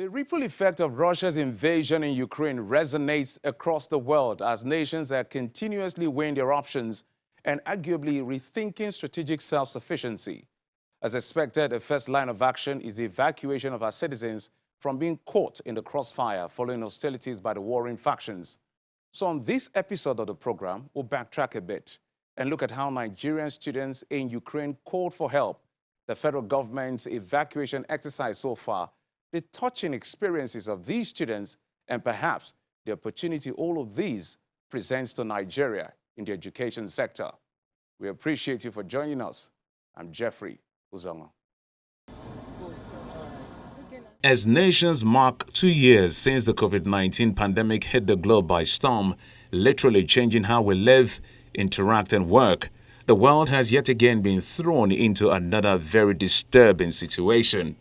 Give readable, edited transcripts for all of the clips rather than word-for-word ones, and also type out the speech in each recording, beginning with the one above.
The ripple effect of Russia's invasion in Ukraine resonates across the world as nations are continuously weighing their options and arguably rethinking strategic self-sufficiency. As expected, a first line of action is the evacuation of our citizens from being caught in the crossfire following hostilities by the warring factions. So on this episode of the program, we'll backtrack a bit and look at how Nigerian students in Ukraine called for help, the federal government's evacuation exercise so far, the touching experiences of these students, and perhaps the opportunity all of these presents to Nigeria in the education sector. We appreciate you for joining us. I'm Jeffrey Uzongo. As nations mark 2 years since the COVID-19 pandemic hit the globe by storm, literally changing how we live, interact, and work, the world has yet again been thrown into another very disturbing situation.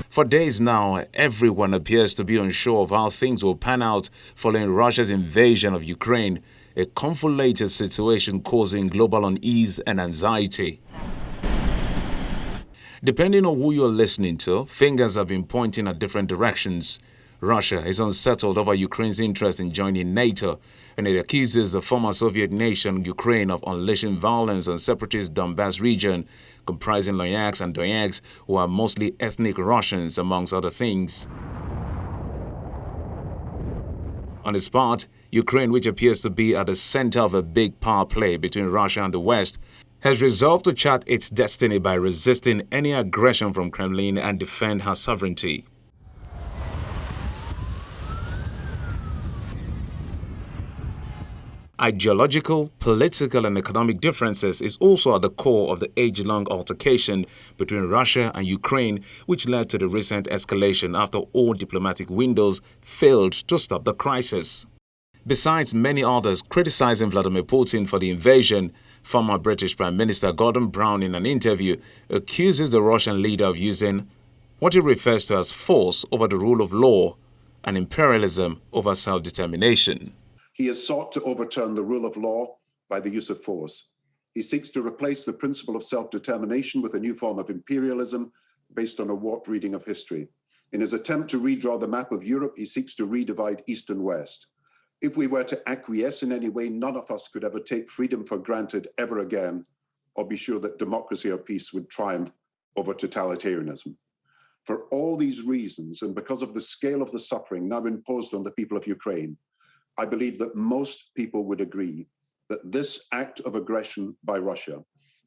For days now, everyone appears to be unsure of how things will pan out following Russia's invasion of Ukraine, a conflated situation causing global unease and anxiety. Depending on who you're listening to, fingers have been pointing at different directions. Russia is unsettled over Ukraine's interest in joining NATO, and it accuses the former Soviet nation Ukraine of unleashing violence on separatist Donbas region, comprising Luhansk and Donetsk, who are mostly ethnic Russians, amongst other things. On its part, Ukraine, which appears to be at the center of a big power play between Russia and the West, has resolved to chart its destiny by resisting any aggression from Kremlin and defend her sovereignty. Ideological, political, and economic differences is also at the core of the age-long altercation between Russia and Ukraine, which led to the recent escalation after all diplomatic windows failed to stop the crisis. Besides many others criticizing Vladimir Putin for the invasion, former British Prime Minister Gordon Brown, in an interview, accuses the Russian leader of using what he refers to as force over the rule of law and imperialism over self-determination. He has sought to overturn the rule of law by the use of force. He seeks to replace the principle of self-determination with a new form of imperialism based on a warped reading of history. In his attempt to redraw the map of Europe, he seeks to redivide East and West. If we were to acquiesce in any way, none of us could ever take freedom for granted ever again, or be sure that democracy or peace would triumph over totalitarianism. For all these reasons, and because of the scale of the suffering now imposed on the people of Ukraine, I believe that most people would agree that this act of aggression by Russia,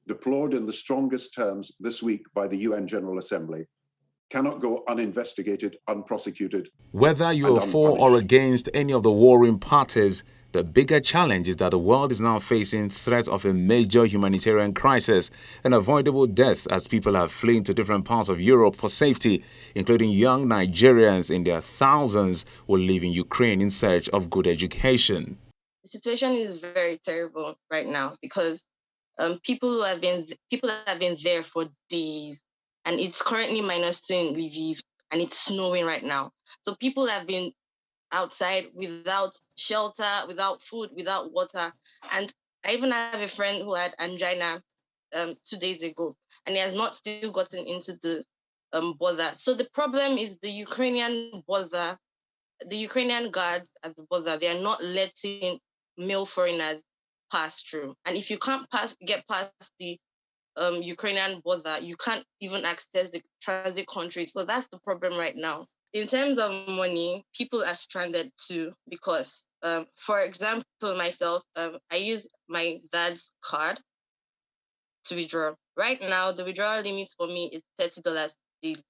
deplored in the strongest terms this week by the UN General Assembly, cannot go uninvestigated, unprosecuted. Whether you are for or against any of the warring parties, the bigger challenge is that the world is now facing threat of a major humanitarian crisis and avoidable deaths as people are fleeing to different parts of Europe for safety, including young Nigerians in their thousands who live in Ukraine in search of good education. The situation is very terrible right now because people have been there for days, and it's currently -2 in Lviv, and it's snowing right now. So people have been outside without shelter, without food, without water. And I even have a friend who had angina 2 days ago, and he has not still gotten into the border. So the problem is the Ukrainian border, the Ukrainian guards at the border, they are not letting male foreigners pass through. And if you can't get past the Ukrainian border, you can't even access the transit countries. So that's the problem right now. In terms of money, people are stranded too because, for example, myself, I use my dad's card to withdraw. Right now, the withdrawal limit for me is $30 daily.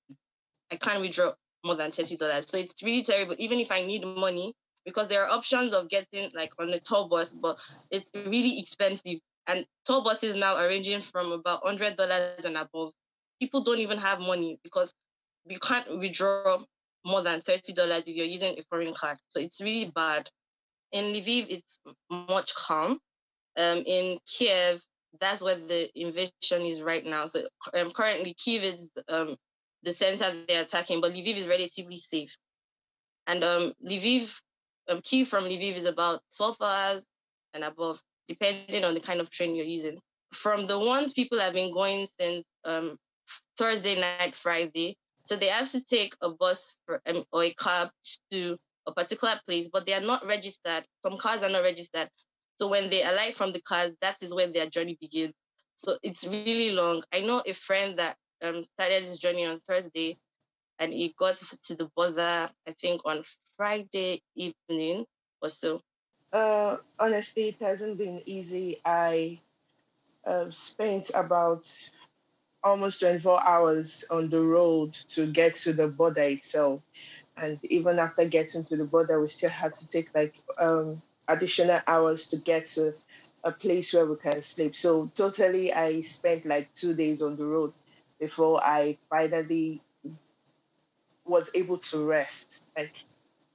I can't withdraw more than $30. So it's really terrible, even if I need money, because there are options of getting like on a tour bus, but it's really expensive. And tour buses now are ranging from about $100 and above. People don't even have money because you can't withdraw more than $30 if you're using a foreign card. So it's really bad. In Lviv, it's much calm. In Kiev, that's where the invasion is right now. So currently, Kiev is the center they're attacking, but Lviv is relatively safe. And Kiev from Lviv is about 12 hours and above, depending on the kind of train you're using. From the ones people have been going since Thursday night, Friday. So they have to take a bus or a cab to a particular place, but they are not registered. Some cars are not registered. So when they alight from the cars, that is when their journey begins. So it's really long. I know a friend that started his journey on Thursday, and he got to the border, I think, on Friday evening or so. Honestly, it hasn't been easy. I spent about almost 24 hours on the road to get to the border itself. And even after getting to the border, we still had to take like additional hours to get to a place where we can sleep. So totally, I spent like 2 days on the road before I finally was able to rest. Like,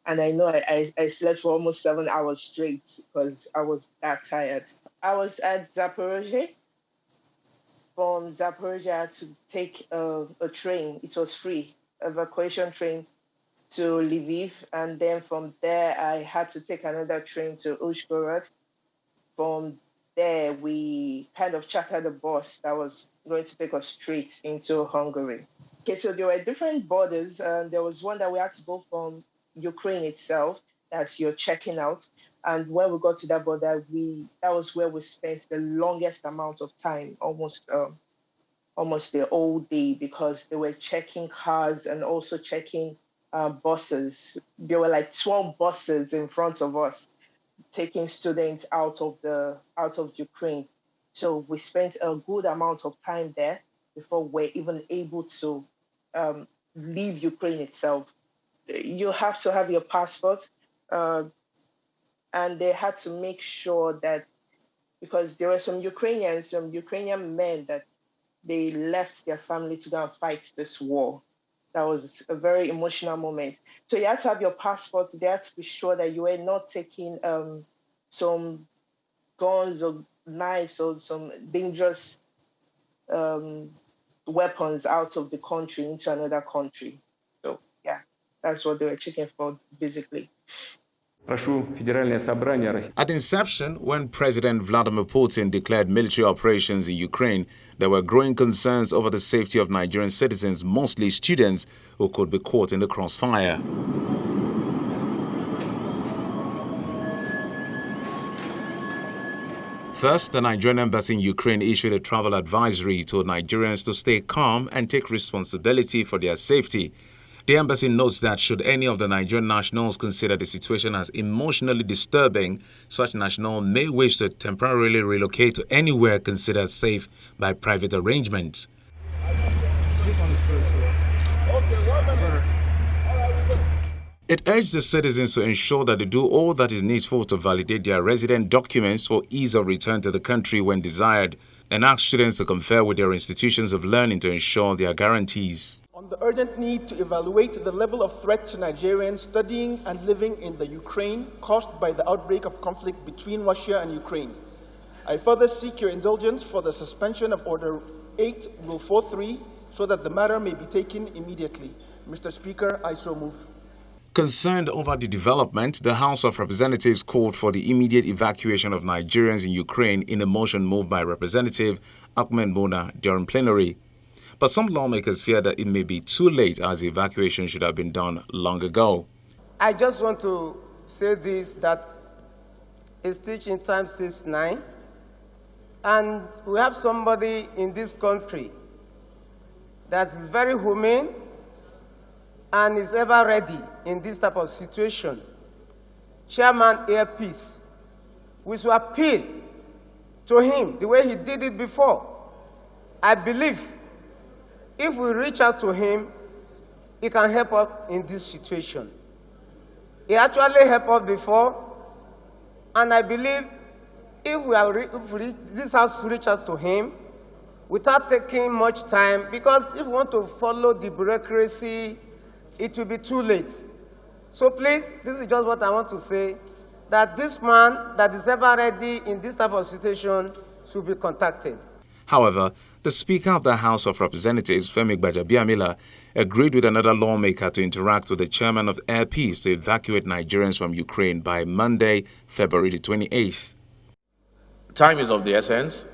and I know I slept for almost 7 hours straight because I was that tired. I was at Zaporozhye. From Zaporozhye, I had to take a train. It was free, evacuation train to Lviv, and then from there I had to take another train to Uzhgorod. From there, we kind of chartered a bus that was going to take us straight into Hungary. Okay, so there were different borders. There was one that we had to go from Ukraine itself, as you're checking out. And when we got to that border, that was where we spent the longest amount of time, almost the whole day, because they were checking cars and also checking buses. There were like 12 buses in front of us taking students out of Ukraine. So we spent a good amount of time there before we're even able to leave Ukraine itself. You have to have your passport, uh, and they had to make sure that, because there were some Ukrainian men that they left their family to go and fight this war. That was a very emotional moment. So you had to have your passport. They had to be sure that you were not taking some guns or knives or some dangerous um, weapons out of the country into another country. So yeah, that's what they were checking for, basically. At inception, when President Vladimir Putin declared military operations in Ukraine, there were growing concerns over the safety of Nigerian citizens, mostly students, who could be caught in the crossfire. First, the Nigerian embassy in Ukraine issued a travel advisory to Nigerians to stay calm and take responsibility for their safety. The embassy notes that should any of the Nigerian nationals consider the situation as emotionally disturbing, such national may wish to temporarily relocate to anywhere considered safe by private arrangement. It urged the citizens to ensure that they do all that is needful to validate their resident documents for ease of return to the country when desired, and asked students to confer with their institutions of learning to ensure their guarantees. On the urgent need to evaluate the level of threat to Nigerians studying and living in the Ukraine caused by the outbreak of conflict between Russia and Ukraine, I further seek your indulgence for the suspension of Order 8, Rule 43, so that the matter may be taken immediately. Mr. Speaker, I so move. Concerned over the development, the House of Representatives called for the immediate evacuation of Nigerians in Ukraine in a motion moved by Representative Ahmed Bona during plenary. But some lawmakers fear that it may be too late, as the evacuation should have been done long ago. I just want to say this, that a stitch in time saves 9. And we have somebody in this country that is very humane and is ever ready in this type of situation. Chairman Air Peace, we should appeal to him the way he did it before. I believe if we reach out to him, he can help us in this situation. He actually helped us before, and I believe if this House reaches to him, without taking much time, because if we want to follow the bureaucracy, it will be too late. So please, this is just what I want to say, that this man that is ever ready in this type of situation should be contacted. However, the Speaker of the House of Representatives, Femi Gbajabiamila, agreed with another lawmaker to interact with the chairman of Air Peace to evacuate Nigerians from Ukraine by Monday, February the 28th. Time is of the essence.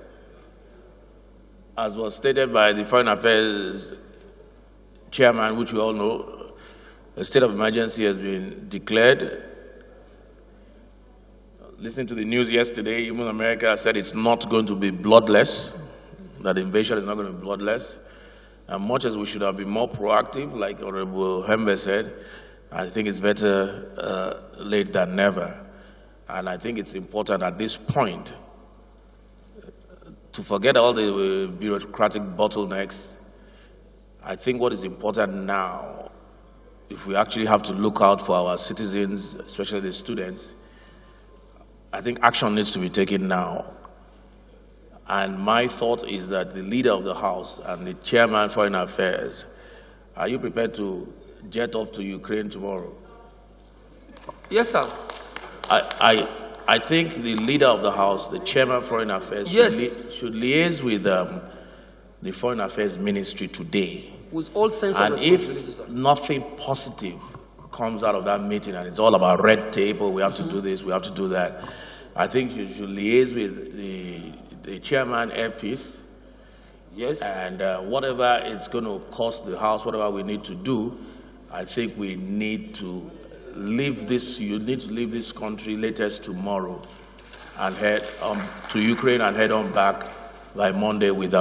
as was stated by the Foreign Affairs Chairman, which we all know, a state of emergency has been declared. Listening to the news yesterday, even America said it's not going to be bloodless, that the invasion is not going to be bloodless. And much as we should have been more proactive, like Honorable Hembe said, I think it's better late than never. And I think it's important at this point to forget all the bureaucratic bottlenecks. I think what is important now, if we actually have to look out for our citizens, especially the students, I think action needs to be taken now. And my thought is that the leader of the House and the chairman Foreign Affairs, are you prepared to jet off to Ukraine tomorrow? Yes, sir. I think the leader of the House, the chairman Foreign Affairs, yes, should liaise with the Foreign Affairs Ministry today. With all sense of responsibility, sir. If nothing positive comes out of that meeting and it's all about red tape, or we have to do this, we have to do that, I think you should liaise with the chairman airpiece. Yes. And whatever it's going to cost the House, whatever we need to do, I think we need to leave this, you need to leave this country latest tomorrow and head to Ukraine and head on back by Monday with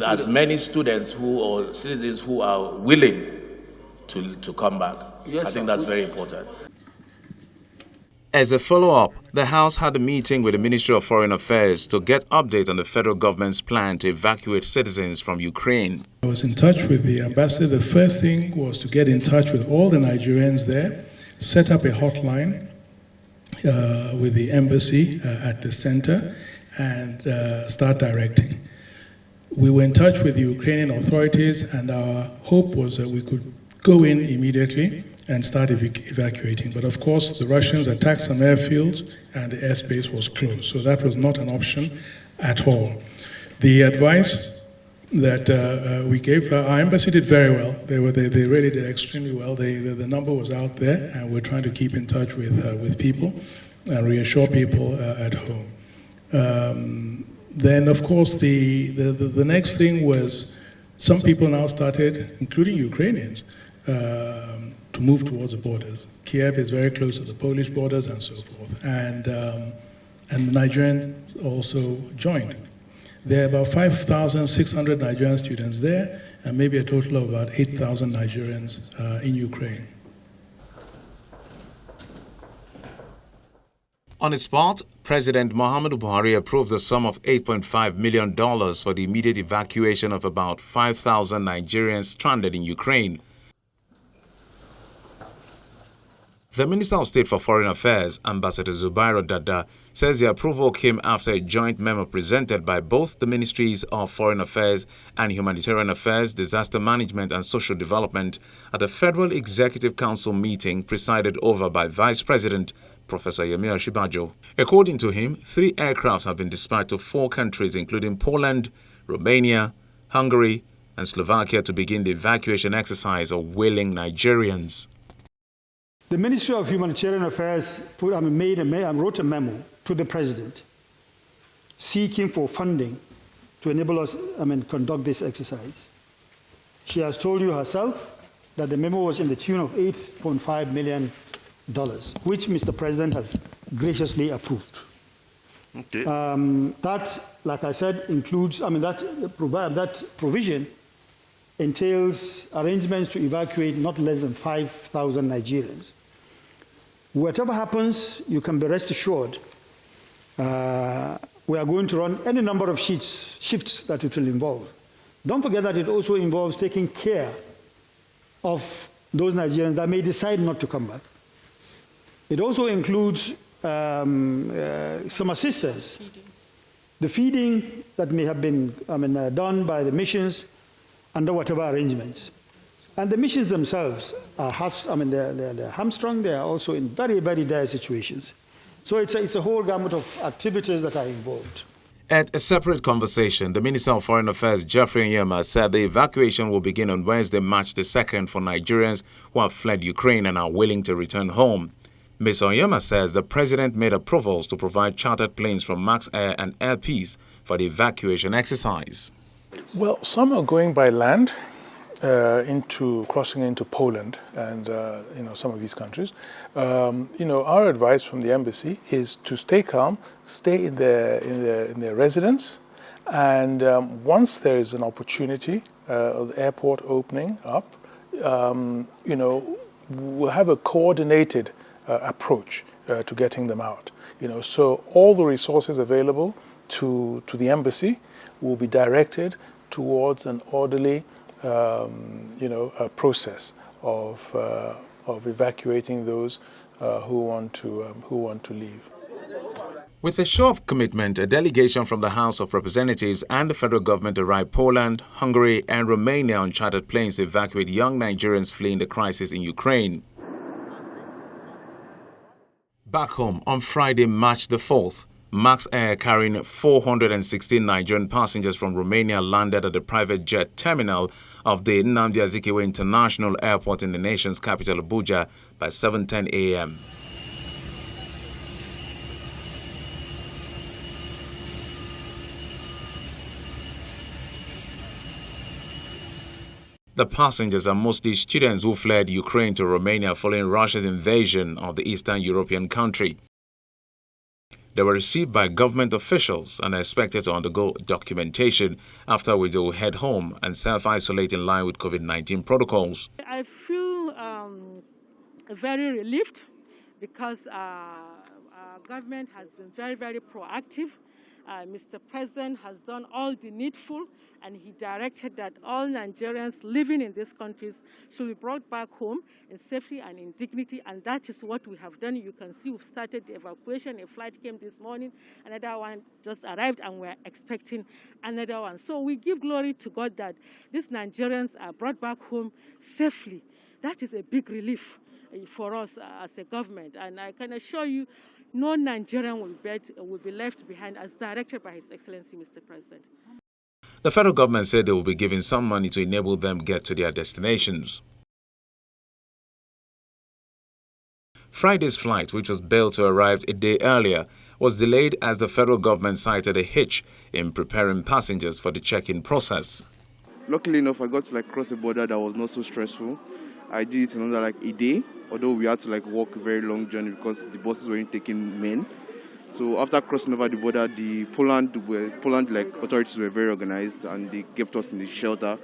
as many students or citizens who are willing to come back. Yes, I think that's very important. As a follow-up, the House had a meeting with the Ministry of Foreign Affairs to get update on the federal government's plan to evacuate citizens from Ukraine. I was in touch with the ambassador. The first thing was to get in touch with all the Nigerians there, set up a hotline with the embassy at the center, and start directing. We were in touch with the Ukrainian authorities, and our hope was that we could go in immediately and start evacuating. But of course, the Russians attacked some airfields and the airspace was closed. So that was not an option at all. The advice that we gave, our embassy did very well. They really did extremely well. The number was out there, and we're trying to keep in touch with people and reassure people at home. Then, of course, the next thing was some people now started, including Ukrainians, to move towards the borders. Kiev is very close to the Polish borders and so forth. And the Nigerians also joined. There are about 5,600 Nigerian students there, and maybe a total of about 8,000 Nigerians in Ukraine. On its part, President Muhammadu Buhari approved a sum of $8.5 million for the immediate evacuation of about 5,000 Nigerians stranded in Ukraine. The Minister of State for Foreign Affairs, Ambassador Zubairo Dada, says the approval came after a joint memo presented by both the Ministries of Foreign Affairs and Humanitarian Affairs, Disaster Management and Social Development at a Federal Executive Council meeting presided over by Vice President Professor Yemi Osinbajo. According to him, 3 aircrafts have been dispatched to 4 countries, including Poland, Romania, Hungary, and Slovakia, to begin the evacuation exercise of wailing Nigerians. The Ministry of Humanitarian Affairs wrote a memo to the President seeking for funding to enable us conduct this exercise. She has told you herself that the memo was in the tune of $8.5 million, which Mr. President has graciously approved. Okay. That, like I said, includes, that provision entails arrangements to evacuate not less than 5,000 Nigerians. Whatever happens, you can be rest assured we are going to run any number of shifts that it will involve. Don't forget that it also involves taking care of those Nigerians that may decide not to come back. It also includes some assistance. The feeding that may have been done by the missions under whatever arrangements. And the missions themselves are they're hamstrung. They are also in very, very dire situations. So it's a whole gamut of activities that are involved. At a separate conversation, the Minister of Foreign Affairs, Geoffrey Nyema, said the evacuation will begin on Wednesday, March the 2nd for Nigerians who have fled Ukraine and are willing to return home. Ms. Onyema says the president made approvals to provide chartered planes from Max Air and Air Peace for the evacuation exercise. Well, some are going by land, crossing into Poland and some of these countries. Our advice from the embassy is to stay calm, stay in their residence, and once there is an opportunity, the airport opening up, we'll have a coordinated approach to getting them out. So all the resources available to the embassy will be directed towards an orderly, process of evacuating those who want to leave. With a show of commitment, a delegation from the House of Representatives and the federal government arrived Poland, Hungary, and Romania on chartered planes to evacuate young Nigerians fleeing the crisis in Ukraine. Back home on Friday, March the 4th, Max Air carrying 416 Nigerian passengers from Romania landed at the private jet terminal of the Nnamdi Azikiwe International Airport in the nation's capital, Abuja, by 7:10 a.m. The passengers are mostly students who fled Ukraine to Romania following Russia's invasion of the Eastern European country. They were received by government officials and are expected to undergo documentation, after which they will head home and self-isolate in line with COVID-19 protocols. I feel very relieved because our government has been very, very proactive. Mr. President has done all the needful, and he directed that all Nigerians living in these countries should be brought back home in safety and in dignity, and that is what we have done. You can see we've started the evacuation. A flight came this morning, another one just arrived, and we're expecting another one. So we give glory to God that these Nigerians are brought back home safely. That is a big relief for us as a government, and I can assure you no Nigerian will be left behind, as directed by His Excellency, Mr. President. The federal government said they will be giving some money to enable them get to their destinations. Friday's flight, which was billed to arrive a day earlier, was delayed as the federal government cited a hitch in preparing passengers for the check-in process. Luckily enough, I got to cross a border that was not so stressful. I did it in under a day, although we had to walk a very long journey because the buses weren't taking men. So after crossing over the border, the Poland authorities were very organized, and they kept us in the shelter.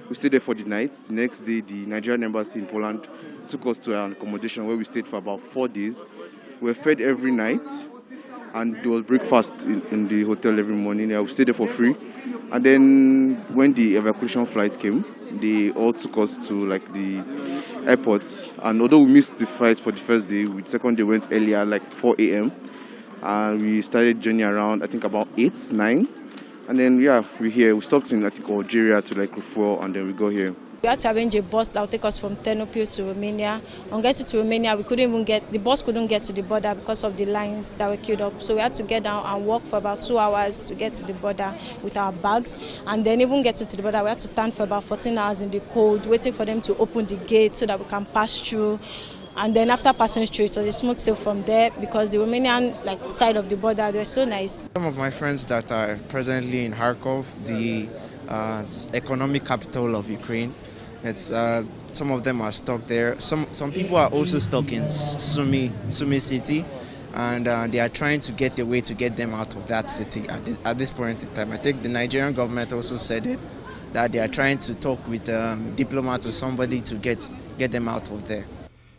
We stayed there for the night. The next day, the Nigerian embassy in Poland took us to an accommodation where we stayed for about 4 days. We were fed every night, and there was breakfast in the hotel every morning. We stayed there for free. And then when the evacuation flight came, they all took us to the airport. And although we missed the flight for the first day, the second day went earlier, 4 a.m. And we started journey around, I think, about 8, 9. And then, we're here. We stopped in, Algeria to refuel, and then we go here. We had to arrange a bus that would take us from Ternopil to Romania. On getting to Romania, the bus couldn't get to the border because of the lines that were queued up. So we had to get down and walk for about 2 hours to get to the border with our bags. And then even getting to the border, we had to stand for about 14 hours in the cold, waiting for them to open the gate so that we can pass through. And then after passing through, it was a smooth sail from there because the Romanian side of the border, they were so nice. Some of my friends that are presently in Kharkov, the economic capital of Ukraine, some of them are stuck there. Some people are also stuck in Sumy city, and they are trying to get a way to get them out of that city at this point in time. I think the Nigerian government also said it, that they are trying to talk with diplomats or somebody to get them out of there.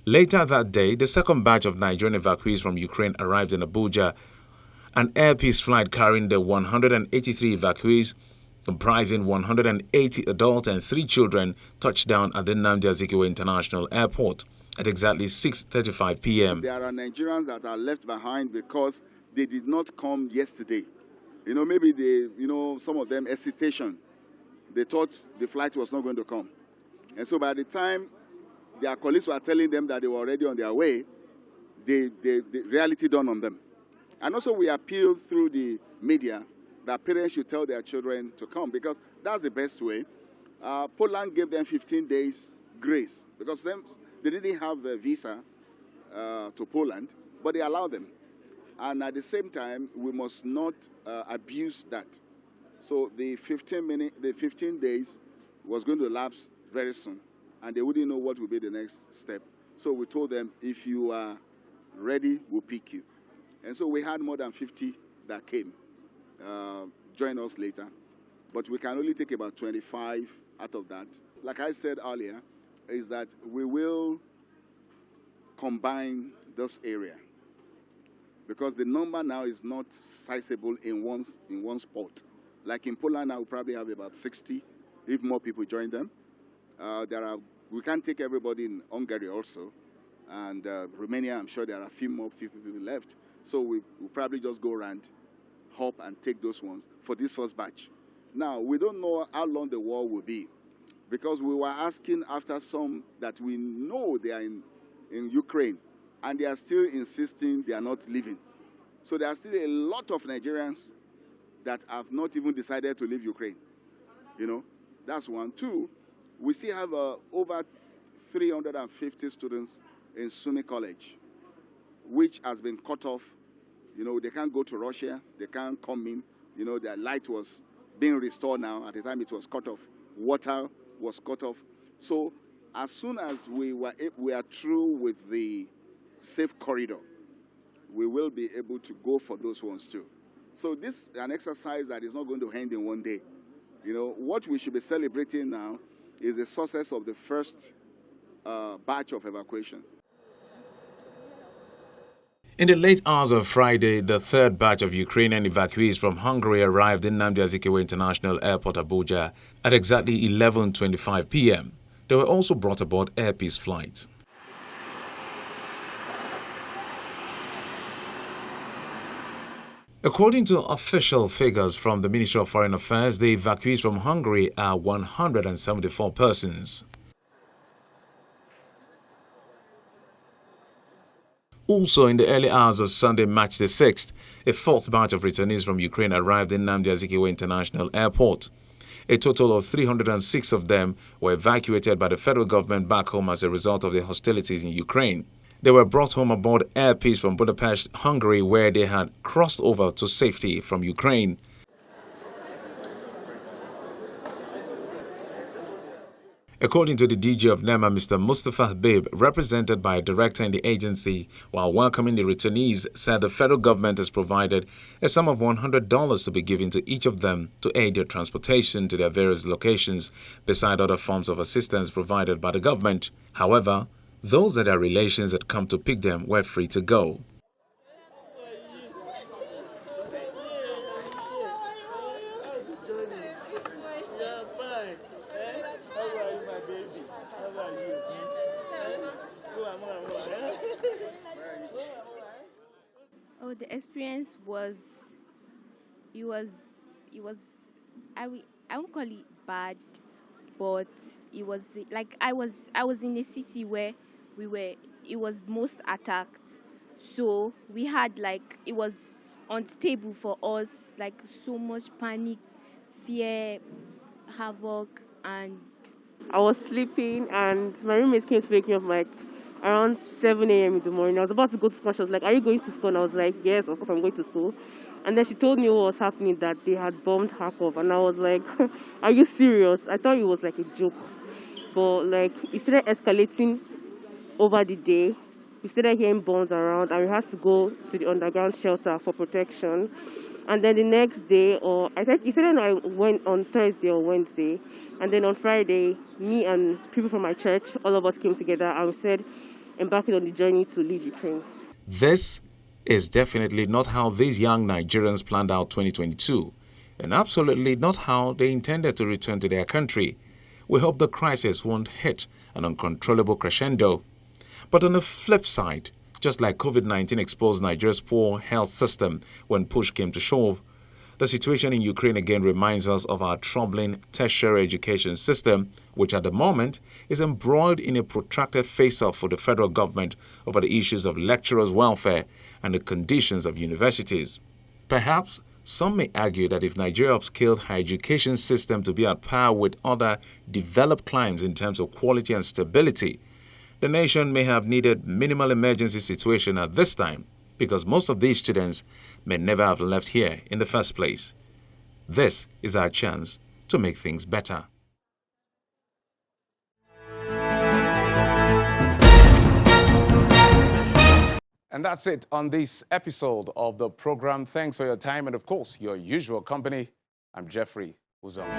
Later that day, the second batch of Nigerian evacuees from Ukraine arrived in Abuja. An Air Peace flight carrying the 183 evacuees, comprising 180 adults and 3 children, touched down at the Nnamdi Azikiwe International Airport at exactly 6:35 p.m. There are Nigerians that are left behind because they did not come yesterday. Maybe some of them hesitation. They thought the flight was not going to come. And so by the time their colleagues were telling them that they were already on their way, the reality dawned on them. And also we appealed through the media that parents should tell their children to come, because that's the best way. Poland gave them 15 days grace because they didn't have a visa to Poland, but they allow them. And at the same time, we must not abuse that. So the 15 days was going to lapse very soon, and they wouldn't know what will be the next step. So we told them, if you are ready, we'll pick you. And so we had more than 50 that came, join us later. But we can only take about 25 out of that. Like I said earlier, is that we will combine this area, because the number now is not sizable in one spot. Like in Poland now, we probably have about 60, if more people join them. We can't take everybody in Hungary also, and Romania, I'm sure there are a few more people left. So we'll probably just go around, hop and take those ones for this first batch. Now, we don't know how long the war will be, because we were asking after some that we know they are in Ukraine, and they are still insisting they are not leaving. So there are still a lot of Nigerians that have not even decided to leave Ukraine. You know, that's one. Two, we still have over 350 students in Sumi College, which has been cut off. You know, they can't go to Russia, they can't come in. You know, their light was being restored now. At the time it was cut off. Water was cut off. So as soon as we are through with the safe corridor, we will be able to go for those ones too. So this is an exercise that is not going to end in one day. You know, what we should be celebrating now is the success of the first batch of evacuation. In the late hours of Friday, the third batch of Ukrainian evacuees from Hungary arrived in Nnamdi Azikiwe International Airport, Abuja, at exactly 11:25 p.m. They were also brought aboard Air Peace flights. According to official figures from the Ministry of Foreign Affairs, the evacuees from Hungary are 174 persons. Also, in the early hours of Sunday, March the 6th, a fourth batch of returnees from Ukraine arrived in Nnamdi Azikiwe International Airport. A total of 306 of them were evacuated by the federal government back home as a result of the hostilities in Ukraine. They were brought home aboard Air Peace from Budapest, Hungary, where they had crossed over to safety from Ukraine. According to the DG of NEMA, Mr. Mustafa Habib, represented by a director in the agency, while welcoming the returnees, said the federal government has provided a sum of $100 to be given to each of them to aid their transportation to their various locations, beside other forms of assistance provided by the government. However, those that their relations had come to pick them were free to go. Oh, the experience was, I won't call it bad, but it was like I was in a city where it was most attacked. So we had it was unstable for us, like so much panic, fear, havoc, and I was sleeping and my roommate came to wake me up around 7 a.m. in the morning. I was about to go to school. She was like, "Are you going to school?" And I was like, "Yes, of course I'm going to school." And then she told me what was happening, that they had bombed Kharkov. And I was like, "Are you serious?" I thought it was like a joke. But it started escalating over the day. We started hearing bombs around and we had to go to the underground shelter for protection. And then the next day, or I think yesterday I went on Thursday or Wednesday, and then on Friday, me and people from my church, all of us came together and we said, embarking on the journey to leave Ukraine. This is definitely not how these young Nigerians planned out 2022, and absolutely not how they intended to return to their country. We hope the crisis won't hit an uncontrollable crescendo. But on the flip side, just like COVID-19 exposed Nigeria's poor health system when push came to shove, the situation in Ukraine again reminds us of our troubling tertiary education system, which at the moment is embroiled in a protracted face-off for the federal government over the issues of lecturers' welfare and the conditions of universities. Perhaps some may argue that if Nigeria upscaled her education system to be at par with other developed climes in terms of quality and stability, The nation may have needed minimal emergency situation at this time because most of these students may never have left here in the first place. This is our chance to make things better. And that's it on this episode of the program. Thanks for your time and, of course, your usual company. I'm Jeffrey Uzong.